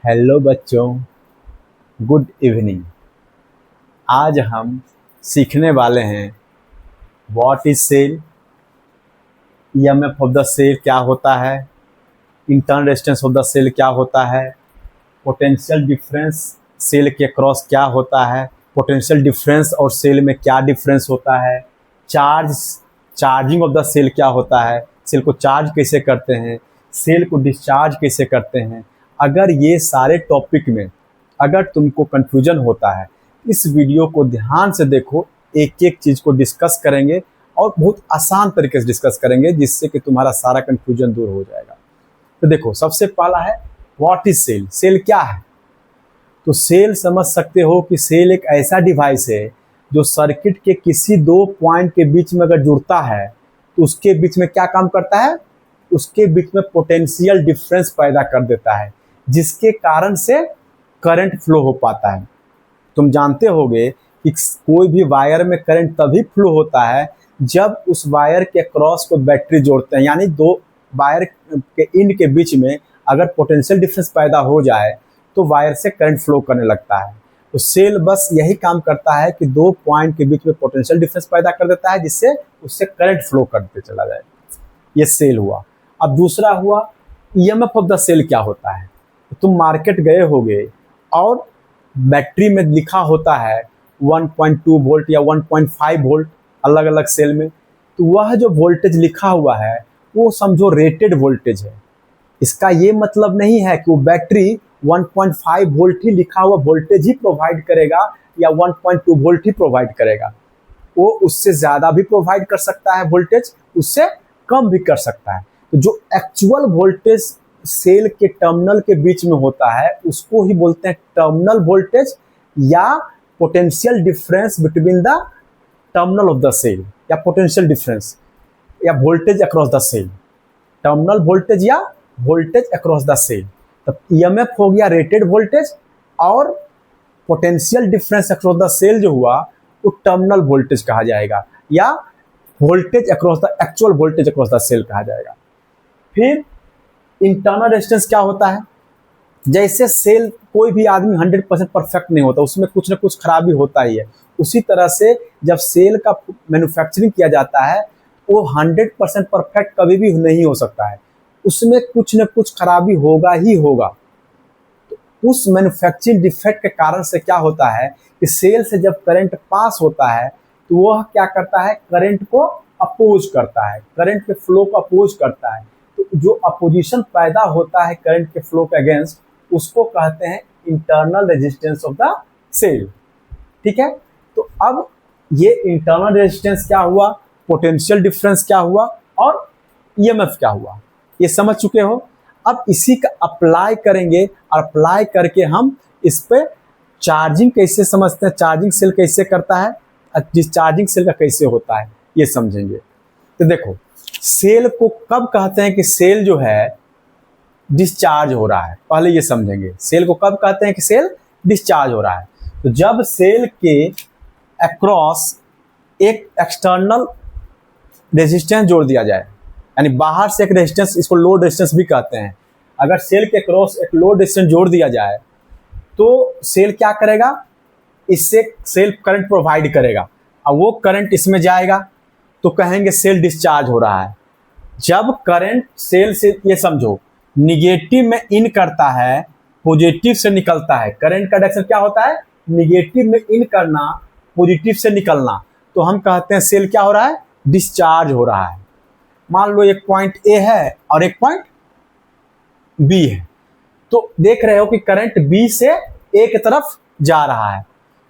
Hello बच्चों, good evening. आज हम सीखने वाले हैं what is cell, EMF of the cell क्या होता है, internal resistance of the cell क्या होता है, पोटेंशियल डिफरेंस सेल के क्रॉस क्या होता है, पोटेंशियल डिफरेंस और सेल में क्या डिफरेंस होता है, चार्जिंग ऑफ द सेल क्या होता है, सेल को चार्ज कैसे करते हैं, सेल को डिस्चार्ज कैसे करते हैं। अगर ये सारे टॉपिक में अगर तुमको कन्फ्यूजन होता है, इस वीडियो को ध्यान से देखो। एक एक चीज़ को डिस्कस करेंगे और बहुत आसान तरीके से डिस्कस करेंगे, जिससे कि तुम्हारा सारा कन्फ्यूजन दूर हो जाएगा। तो देखो, सबसे पहला है व्हाट इज सेल। सेल क्या है? तो सेल समझ सकते हो कि सेल एक ऐसा डिवाइस है जो सर्किट के किसी दो पॉइंट के बीच में अगर जुड़ता है तो उसके बीच में क्या काम करता है, उसके बीच में पोटेंशियल डिफरेंस पैदा कर देता है, जिसके कारण से करंट फ्लो हो पाता है। तुम जानते होगे कि कोई भी वायर में करंट तभी फ्लो होता है जब उस वायर के क्रॉस को बैटरी जोड़ते हैं, यानी दो वायर के इंड के बीच में अगर पोटेंशियल डिफरेंस पैदा हो जाए तो वायर से करंट फ्लो करने लगता है। तो सेल बस यही काम करता है कि दो पॉइंट के बीच में पोटेंशियल डिफरेंस पैदा कर देता है, जिससे उससे करंट फ्लो करते चला जाए। ये सेल हुआ। अब दूसरा हुआ ईएमएफ ऑफ द सेल क्या होता है। तो तुम मार्केट गए होगे और बैटरी में लिखा होता है 1.2 वोल्ट या 1.5 वोल्ट अलग अलग सेल में। तो वह जो वोल्टेज लिखा हुआ है वो समझो रेटेड वोल्टेज है। इसका ये मतलब नहीं है कि वो बैटरी 1.5 वोल्ट ही लिखा हुआ वोल्टेज ही प्रोवाइड करेगा या 1.2 वोल्ट ही प्रोवाइड करेगा। वो उससे ज़्यादा भी प्रोवाइड कर सकता है वोल्टेज, उससे कम भी कर सकता है। तो जो एक्चुअल वोल्टेज सेल के टर्मिनल के बीच में होता है उसको ही बोलते हैं टर्मिनल वोल्टेज या potential difference between the terminal of the cell, या पोटेंशियल डिफरेंस या voltage across the cell. Terminal voltage या वोल्टेज अक्रॉस द सेल। तब ईएमएफ हो गया रेटेड वोल्टेज, और potential difference across the cell जो हुआ वो टर्मिनल वोल्टेज कहा जाएगा, या voltage across the actual voltage across the cell कहा जाएगा। फिर इंटरनल रेजिस्टेंस क्या होता है। जैसे सेल, कोई भी आदमी 100% परफेक्ट नहीं होता, उसमें कुछ ना कुछ खराबी होता ही है। उसी तरह से जब सेल का मैन्युफैक्चरिंग किया जाता है वो 100% परफेक्ट कभी भी नहीं हो सकता है, उसमें कुछ न कुछ खराबी होगा ही होगा। तो उस मैन्युफैक्चरिंग डिफेक्ट के कारण से क्या होता है कि सेल से जब करंट पास होता है तो वह क्या करता है, करंट को अपोज करता है, करंट के फ्लो को अपोज करता है। तो जो अपोजिशन पैदा होता है करंट के फ्लो के अगेंस्ट, उसको कहते हैं internal resistance of the cell. ठीक है। तो अब ये इंटरनल रेजिस्टेंस क्या हुआ, पोटेंशियल डिफरेंस क्या हुआ और ईएमएफ क्या हुआ, ये समझ चुके हो। अब इसी का अप्लाई करेंगे, और अप्लाई करके हम इस पे चार्जिंग कैसे समझते हैं, चार्जिंग सेल कैसे करता है, डिस्चार्जिंग सेल का कैसे होता है, ये समझेंगे। तो देखो, सेल को कब कहते हैं कि सेल जो है डिस्चार्ज हो रहा है, पहले ये समझेंगे। सेल को कब कहते हैं कि सेल डिस्चार्ज हो रहा है। तो जब सेल के अक्रॉस एक एक्सटर्नल रेजिस्टेंस जोड़ दिया जाए, यानी बाहर से एक रेजिस्टेंस, इसको लोड रेजिस्टेंस भी कहते हैं। अगर सेल के क्रॉस एक लोड रेजिस्टेंस जोड़ दिया जाए तो सेल क्या करेगा, इससे सेल करंट प्रोवाइड करेगा, और वो करंट इसमें जाएगा तो कहेंगे सेल डिस्चार्ज हो रहा है। जब करंट सेल से, ये समझो, निगेटिव में इन करता है, पॉजिटिव से निकलता है। करंट का डायरेक्शन क्या होता है, निगेटिव में इन करना, पॉजिटिव से निकलना। तो हम कहते हैं सेल क्या हो रहा है, डिस्चार्ज हो रहा है। मान लो एक पॉइंट ए है और एक पॉइंट बी है, तो देख रहे हो कि करंट बी से ए की तरफ जा रहा है।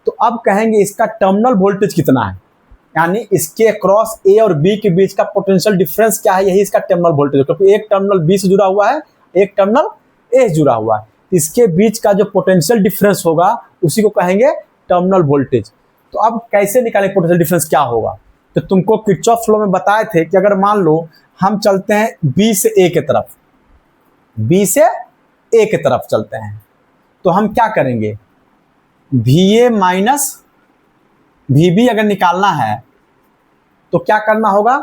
तो अब कहेंगे इसका टर्मिनल वोल्टेज कितना है, यानी इसके क्रॉस ए और बी के बीच का पोटेंशियल डिफरेंस क्या है, यही इसका टर्मिनल वोल्टेज है। क्योंकि एक टर्मिनल बी से जुड़ा हुआ है, एक टर्मिनल ए से जुड़ा हुआ है, इसके बीच का जो पोटेंशियल डिफरेंस होगा उसी को कहेंगे टर्मिनल वोल्टेज। तो अब कैसे निकालें पोटेंशियल डिफरेंस क्या होगा। तो तुमको किरचॉफ लॉ में बताए थे कि अगर मान लो हम चलते हैं बी से ए की तरफ, बी से ए की तरफ चलते हैं, तो हम क्या करेंगे, V A minus V B अगर निकालना है तो क्या करना होगा,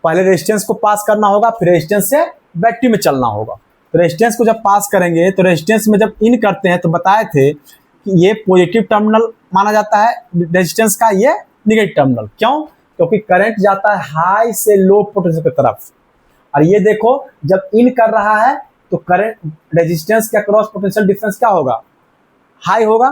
पहले रेजिस्टेंस को पास करना होगा, फिर रेजिस्टेंस से बैटरी में चलना होगा। तो रेजिस्टेंस को जब पास करेंगे तो रेजिस्टेंस में जब इन करते हैं तो बताए थे कि ये पॉजिटिव टर्मिनल माना जाता है रेजिस्टेंस का, ये निगेटिव टर्मिनल। क्यों? क्योंकि करंट जाता है हाई से लो पोटेंशियल की तरफ, और ये देखो जब इन कर रहा है तो करंट रेजिस्टेंस के अक्रॉस पोटेंशियल डिफरेंस क्या होगा? हाई होगा,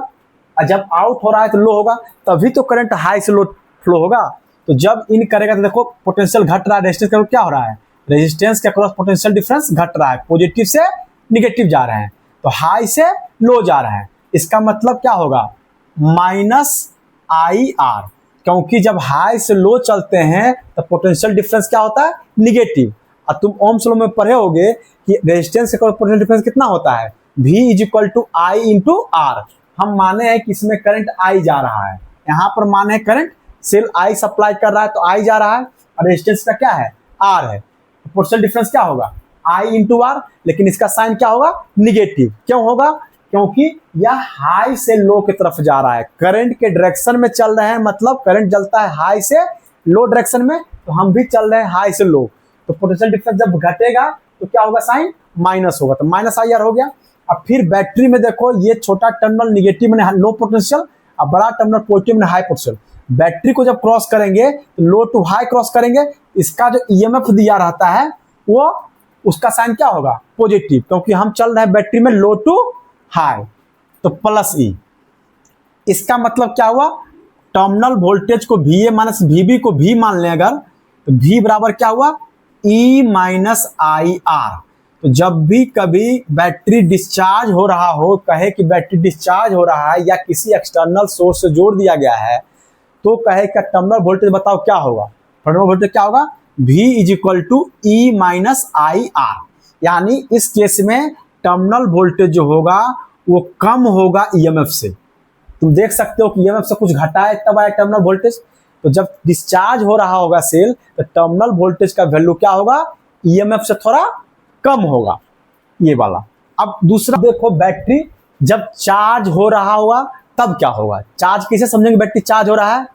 और जब आउट हो रहा है तो लो होगा, तभी तो करंट हाई से लो फ्लो होगा। तो जब इन करेगा तो देखो पोटेंशियल घट रहा है, रेजिस्टेंस का क्या हो रहा है? रेजिस्टेंस के अक्रॉस पोटेंशियल डिफरेंस घट रहा है, पॉजिटिव से निगेटिव जा रहे हैं, तो हाई से लो जा रहे हैं। इसका मतलब क्या होगा? माइनस आई आर, क्योंकि जब हाई से लो चलते हैं तो पोटेंशियल डिफरेंस क्या होता है? निगेटिव। और तुम ओम्स लॉ में पढ़े होगे कि रेजिस्टेंस के अक्रॉस पोटेंशियल डिफरेंस कितना होता है? V is equal to I into R. हम माने हैं कि इसमें करंट आई जा रहा है, यहाँ पर माने हैं करंट सेल आई सप्लाई कर रहा है तो आई जा रहा है, और रेजिस्टेंस का क्या है? आर है। तो पोटेंशियल डिफरेंस क्या होगा? आई इंटू आर, लेकिन इसका साइन क्या होगा? निगेटिव। क्यों होगा? क्योंकि यह हाई से लो की तरफ जा रहा है, करंट के डायरेक्शन में चल रहे हैं, मतलब करंट चलता है हाई से लो डायरेक्शन में, तो हम भी चल रहे हैं हाई से लो। तो पोटेंशियल डिफरेंस जब घटेगा तो क्या होगा? साइन माइनस होगा, तो माइनस आई आर हो गया। अब फिर बैटरी में देखो ये छोटा टर्मिनल निगेटिव में लो पोटेंशियल और बड़ा टर्मिनल पॉजिटिव में हाई पोटेंशियल। बैटरी को जब क्रॉस करेंगे तो लो टू हाई क्रॉस करेंगे, इसका जो ईएमएफ दिया रहता है वो उसका साइन क्या होगा? पॉजिटिव, क्योंकि हम चल रहे हैं बैटरी में लो टू हाई, तो प्लस ई। इसका मतलब क्या हुआ? टर्मिनल वोल्टेज को VA माइनस VB को भी मान लें अगर, तो V बराबर क्या हुआ? E minus I are. तो जब भी कभी बैटरी डिस्चार्ज हो रहा हो, कहे कि बैटरी डिस्चार्ज हो रहा है या किसी एक्सटर्नल सोर्स से जोड़ दिया गया है, तो कहे कि टर्मिनल वोल्टेज बताओ क्या होगा? टर्मिनल वोल्टेज क्या होगा? V is equal to E minus I R. यानी इस केस में टर्मिनल वोल्टेज जो होगा वो कम होगा ईएमएफ से। तुम देख सकते हो कि ईएमएफ से कुछ घटा है तब आया टर्मिनल वोल्टेज। तो जब डिस्चार्ज हो रहा होगा सेल, तो टर्मिनल वोल्टेज का वैल्यू क्या होगा? ईएमएफ से थोड़ा कम होगा, ये वाला। अब दूसरा देखो, बैटरी जब चार्ज हो रहा होगा तब क्या होगा? चार्ज कैसे समझेंगे बैटरी चार्ज हो रहा है?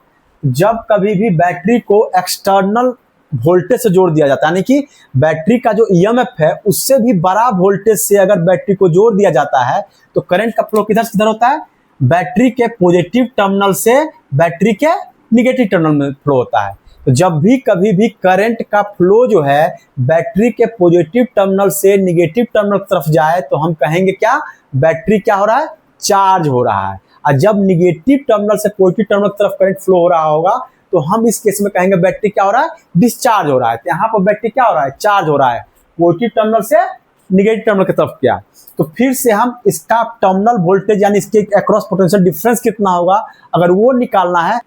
जब कभी भी बैटरी को एक्सटर्नल वोल्टेज से जोड़ दिया जाता है, यानी कि बैटरी का जो ईएमएफ है उससे भी बड़ा वोल्टेज से अगर बैटरी को जोड़ दिया जाता है, तो करंट का फ्लो किधर से किधर होता है? बैटरी के पॉजिटिव टर्मिनल से बैटरी के निगेटिव टर्मिनल में फ्लो होता है। तो जब भी कभी भी करंट का फ्लो जो है बैटरी के पॉजिटिव टर्मिनल से निगेटिव टर्मिनल की तरफ जाए, तो हम कहेंगे क्या? बैटरी क्या हो रहा है? चार्ज हो रहा है। और जब निगेटिव टर्मिनल से पॉजिटिव टर्मिनल की तरफ करंट फ्लो हो रहा होगा, तो हम इस केस में कहेंगे बैटरी क्या हो रहा है? डिस्चार्ज हो रहा है। तो यहाँ पर बैटरी क्या हो रहा है? चार्ज हो रहा है, पॉजिटिव टर्मिनल से निगेटिव टर्मिनल की तरफ क्या। तो फिर से हम इसका टर्मिनल वोल्टेज यानी इसके अक्रॉस पोटेंशियल डिफरेंस कितना होगा, अगर वो निकालना है,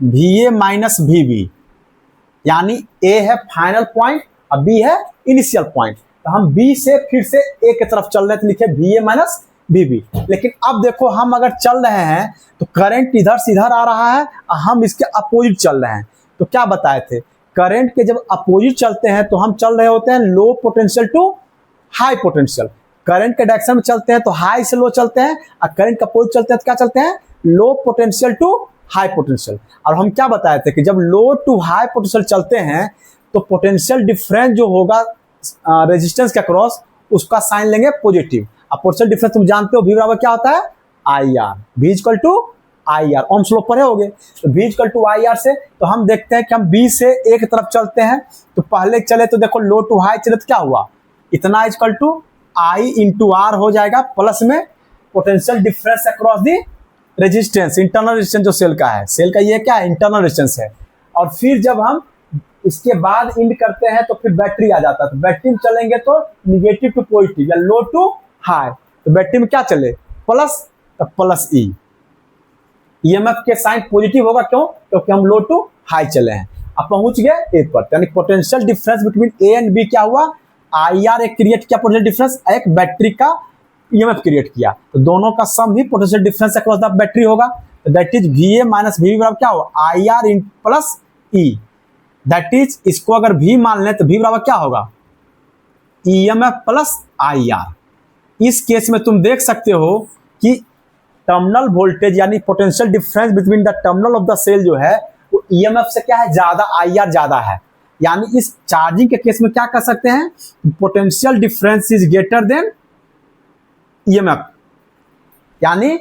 VA माइनस VB, यानी A है फाइनल पॉइंट और B है इनिशियल पॉइंट। तो हम B से फिर से A की तरफ चल रहे थे, लिखे VA माइनस VB। लेकिन अब देखो हम अगर चल रहे हैं तो करंट इधर से इधर आ रहा है और हम इसके अपोजिट चल रहे हैं। तो क्या बताए थे? करंट के जब अपोजिट चलते हैं तो हम चल रहे होते हैं low potential to high potential. Current के डायरेक्शन में चलते हैं तो हाई से लो चलते हैं, और करंट का अपोजिट चलते हैं तो क्या चलते हैं? Low potential to high potential. और हम क्या बताए थे कि जब लो टू हाई पोटेंशियल चलते हैं तो पोटेंशियल डिफरेंस जो होगा रेजिस्टेंस के अक्रॉस, उसका साइन लेंगे पॉजिटिव। अब पोटेंशियल डिफरेंस तुम जानते हो, V बराबर क्या होता है? I R. V equal to I R, Ohm's law पढ़े होगे। तो V equal to I R से तो हम देखते हैं कि हम B से A की तरफ चलते हैं, तो पहले चले तो देखो लो टू हाई चले तो क्या हुआ? इतना equal to I into R हो जाएगा, प्लस में potential difference across the resistance, internal resistance जो सेल का है, सेल का ये क्या है? इंटरनल रेजिस्टेंस है। और फिर जब हम इसके बाद इंड करते हैं तो फिर बैटरी आ जाता है। तो बैटरी में चलेंगे तो निगेटिव टू पॉजिटिव या लो टू हाई, तो बैटरी में क्या चले? प्लस, तो प्लस ई। ईएमएफ के साइन पॉजिटिव होगा, क्यों? क्योंकि हम लो टू हाई चले हैं। अब पहुंच गए ए पर, यानी potential difference between A and B क्या हुआ? आई आर एक क्रिएट किया पोटेंशियल डिफरेंस, एक बैटरी का ईएमएफ क्रिएट किया, तो दोनों का सम ही potential difference across the battery होगा। तो that is VA minus VB बराबर क्या होगा? I R in plus E. That is, इसको अगर V मान लें तो V बराबर क्या होगा? EMF plus IR। इस केस में तुम देख सकते हो कि टर्मिनल वोल्टेज यानी potential difference between the terminal of the cell जो है वो EMF से क्या है? ज्यादा, IR ज्यादा है। यानी इस चार्जिंग के केस में क्या कर सकते हैं, potential difference is greater than EMF. यानी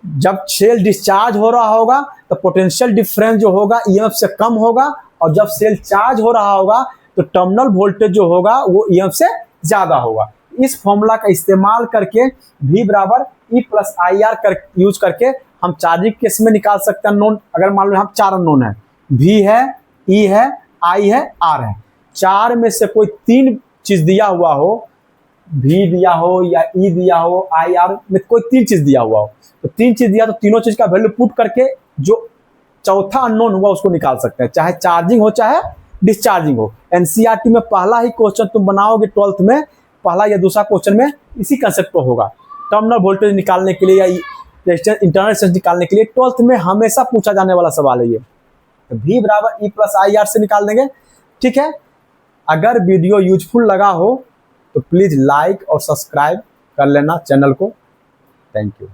जब सेल डिस्चार्ज हो रहा होगा तो पोटेंशियल डिफरेंस जो होगा ईएमएफ से कम होगा, और जब सेल चार्ज हो रहा होगा तो टर्मिनल वोल्टेज जो होगा वो ईएमएफ से ज्यादा होगा। इस फॉर्मूला का इस्तेमाल करके V बराबर E plus I R use करके हम चार्जिंग केस में निकाल सकते हैं नोन। अगर मान लो हम 4 अननोन है, V है, E है, I है, R है, 4 में से कोई 3 चीज दिया हुआ हो, V दिया हो या E दिया हो, IR में कोई 3 चीज दिया हुआ हो, तो 3 चीज दिया तो तीनों चीज का वैल्यू पुट करके जो चौथा अननोन हुआ उसको निकाल सकते हैं, चाहे चार्जिंग हो चाहे डिस्चार्जिंग हो। एनसीईआरटी में पहला ही क्वेश्चन तुम बनाओगे 12th में, पहला या दूसरा क्वेश्चन में इसी कंसेप्ट पर होगा। टर्मिनल वोल्टेज निकालने के लिए या इंटरनल रेजिस्टेंस निकालने के लिए 12th में हमेशा पूछा जाने वाला सवाल है ये। तो V बराबर E प्लस आई आर से निकाल देंगे। ठीक है, अगर वीडियो यूजफुल लगा हो तो प्लीज लाइक और सब्सक्राइब कर लेना चैनल को। Thank you.